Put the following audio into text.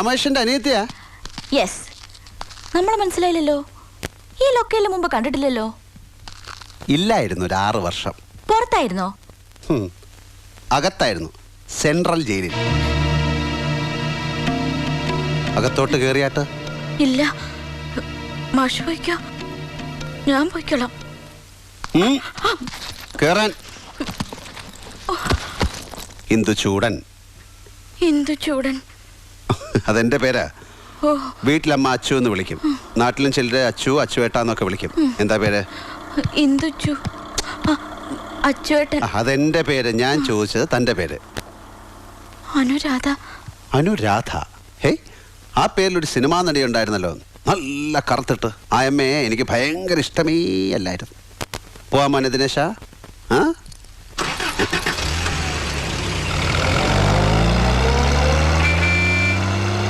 രമേശന്റെ അനിയത്തിയാ? Yes. നമ്മളെ മനസ്സിലായില്ലല്ലോ. ഈ ലൊക്കേലിന് മുമ്പ് കണ്ടിട്ടില്ലല്ലോ. ഇല്ലായിരുന്നു. ഒരു 6 വർഷം. പുറത്തായിരുന്നോ? അകത്തായിരുന്നു, സെൻട്രൽ ജയിലിൽ. അകത്തോട്ട് കേറിയാട്ട്? ഇല്ല, മാഷ് പോയിക്കോ, ഞാൻ പോയിക്കോളാം. കേറാൻ. ഇന്ദുചൂടൻ. ഇന്ദുചൂടൻ അതെന്റെ പേരാ. വീട്ടിലമ്മ അച്ചു എന്ന് വിളിക്കും. നാട്ടിലും ചിലര് അച്ചു, അച്ചുവേട്ടാന്നൊക്കെ വിളിക്കും. എന്താ പേര്? ഇന്ദുചു. അച്ചുവേട്ടൻ. അതെന്റെ പേര്. ഞാൻ ചോദിച്ചത് തന്റെ പേര്. അനുരാധ. അനുരാധ? ഹേ, ആ പേരിലൊരു സിനിമാ നടി ഉണ്ടായിരുന്നല്ലോ, നല്ല കറുത്തിട്ട്. ആ അമ്മയെ എനിക്ക് ഭയങ്കര ഇഷ്ടമേ അല്ലായിരുന്നു. പോവാൻ മോനെ ദിനേശ.